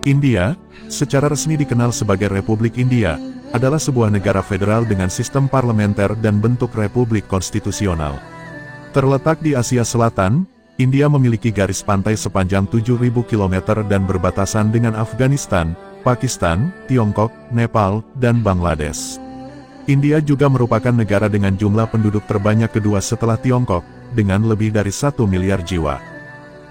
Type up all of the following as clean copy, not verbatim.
India, secara resmi dikenal sebagai Republik India, adalah sebuah negara federal dengan sistem parlementer dan bentuk republik konstitusional. Terletak di Asia Selatan, India memiliki garis pantai sepanjang 7.000 km dan berbatasan dengan Afghanistan, Pakistan, Tiongkok, Nepal, dan Bangladesh. India juga merupakan negara dengan jumlah penduduk terbanyak kedua setelah Tiongkok, dengan lebih dari 1 miliar jiwa.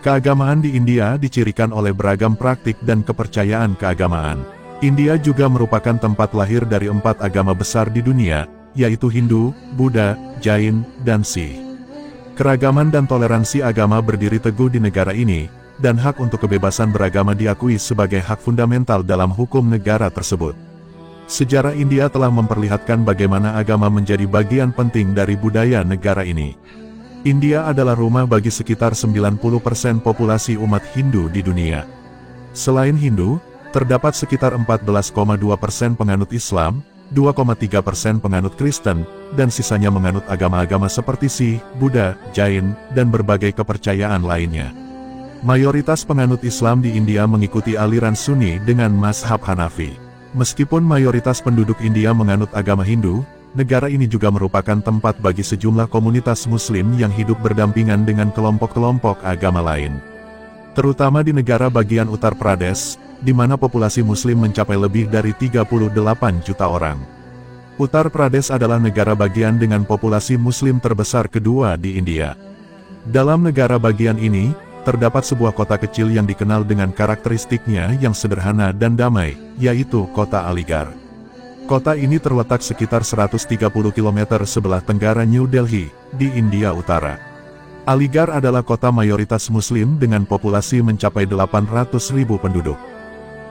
Keagamaan di India dicirikan oleh beragam praktik dan kepercayaan keagamaan. India juga merupakan tempat lahir dari 4 agama besar di dunia, yaitu Hindu, Buddha, Jain, dan Sikh. Keragaman dan toleransi agama berdiri teguh di negara ini, dan hak untuk kebebasan beragama diakui sebagai hak fundamental dalam hukum negara tersebut. Sejarah India telah memperlihatkan bagaimana agama menjadi bagian penting dari budaya negara ini. India adalah rumah bagi sekitar 90% populasi umat Hindu di dunia. Selain Hindu, terdapat sekitar 14,2% penganut Islam, 2,3% penganut Kristen, dan sisanya menganut agama-agama seperti Sikh, Buddha, Jain, dan berbagai kepercayaan lainnya. Mayoritas penganut Islam di India mengikuti aliran Sunni dengan mazhab Hanafi. Meskipun mayoritas penduduk India menganut agama Hindu, negara ini juga merupakan tempat bagi sejumlah komunitas Muslim yang hidup berdampingan dengan kelompok-kelompok agama lain. Terutama di negara bagian Uttar Pradesh, di mana populasi Muslim mencapai lebih dari 38 juta orang. Uttar Pradesh adalah negara bagian dengan populasi Muslim terbesar kedua di India. Dalam negara bagian ini, terdapat sebuah kota kecil yang dikenal dengan karakteristiknya yang sederhana dan damai, yaitu kota Aligarh. Kota ini terletak sekitar 130 km sebelah tenggara New Delhi, di India Utara. Aligarh adalah kota mayoritas Muslim dengan populasi mencapai 800.000 penduduk.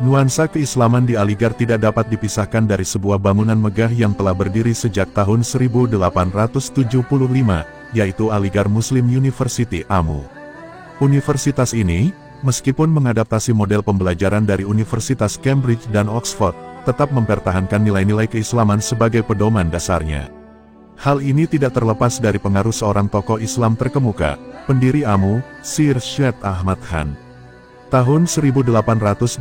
Nuansa keislaman di Aligarh tidak dapat dipisahkan dari sebuah bangunan megah yang telah berdiri sejak tahun 1875, yaitu Aligarh Muslim University AMU. Universitas ini, meskipun mengadaptasi model pembelajaran dari Universitas Cambridge dan Oxford, tetap mempertahankan nilai-nilai keislaman sebagai pedoman dasarnya. Hal ini tidak terlepas dari pengaruh seorang tokoh Islam terkemuka, pendiri AMU, Sir Syed Ahmad Khan. Tahun 1889,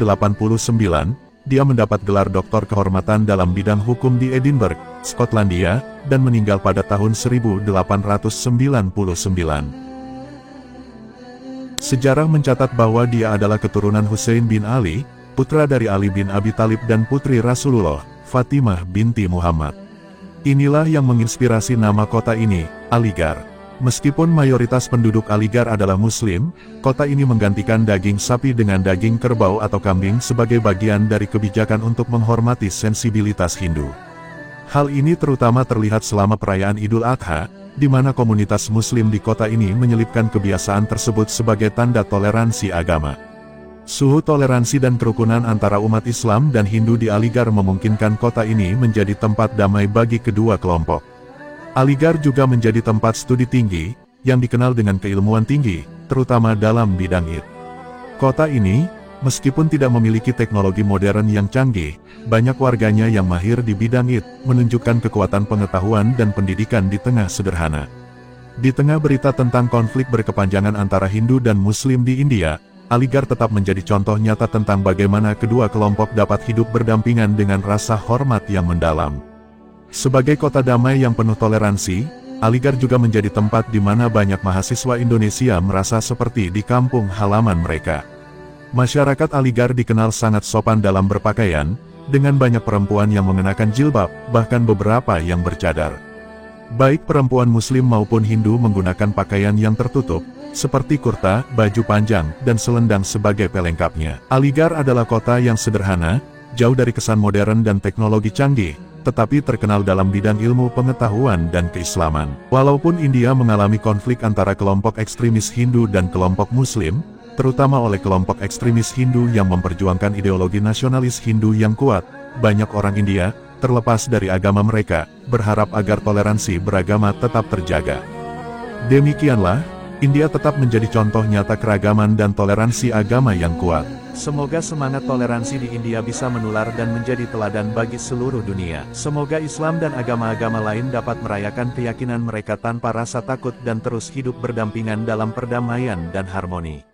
dia mendapat gelar doktor kehormatan dalam bidang hukum di Edinburgh, Skotlandia, dan meninggal pada tahun 1899. Sejarah mencatat bahwa dia adalah keturunan Hussein bin Ali, putra dari Ali bin Abi Thalib dan putri Rasulullah, Fatimah binti Muhammad. Inilah yang menginspirasi nama kota ini, Aligarh. Meskipun mayoritas penduduk Aligarh adalah Muslim, kota ini menggantikan daging sapi dengan daging kerbau atau kambing sebagai bagian dari kebijakan untuk menghormati sensibilitas Hindu. Hal ini terutama terlihat selama perayaan Idul Adha, di mana komunitas Muslim di kota ini menyelipkan kebiasaan tersebut sebagai tanda toleransi agama. Suhu toleransi dan kerukunan antara umat Islam dan Hindu di Aligarh memungkinkan kota ini menjadi tempat damai bagi kedua kelompok. Aligarh juga menjadi tempat studi tinggi, yang dikenal dengan keilmuan tinggi, terutama dalam bidang IT. Kota ini, meskipun tidak memiliki teknologi modern yang canggih, banyak warganya yang mahir di bidang IT, menunjukkan kekuatan pengetahuan dan pendidikan di tengah sederhana. Di tengah berita tentang konflik berkepanjangan antara Hindu dan Muslim di India, Aligarh tetap menjadi contoh nyata tentang bagaimana kedua kelompok dapat hidup berdampingan dengan rasa hormat yang mendalam. Sebagai kota damai yang penuh toleransi, Aligarh juga menjadi tempat di mana banyak mahasiswa Indonesia merasa seperti di kampung halaman mereka. Masyarakat Aligarh dikenal sangat sopan dalam berpakaian, dengan banyak perempuan yang mengenakan jilbab, bahkan beberapa yang bercadar. Baik perempuan Muslim maupun Hindu menggunakan pakaian yang tertutup, seperti kurta, baju panjang, dan selendang sebagai pelengkapnya. Aligarh adalah kota yang sederhana, jauh dari kesan modern dan teknologi canggih, tetapi terkenal dalam bidang ilmu pengetahuan dan keislaman. Walaupun India mengalami konflik antara kelompok ekstremis Hindu dan kelompok Muslim, terutama oleh kelompok ekstremis Hindu yang memperjuangkan ideologi nasionalis Hindu yang kuat, banyak orang India, terlepas dari agama mereka, berharap agar toleransi beragama tetap terjaga. Demikianlah, India tetap menjadi contoh nyata keragaman dan toleransi agama yang kuat. Semoga semangat toleransi di India bisa menular dan menjadi teladan bagi seluruh dunia. Semoga Islam dan agama-agama lain dapat merayakan keyakinan mereka tanpa rasa takut dan terus hidup berdampingan dalam perdamaian dan harmoni.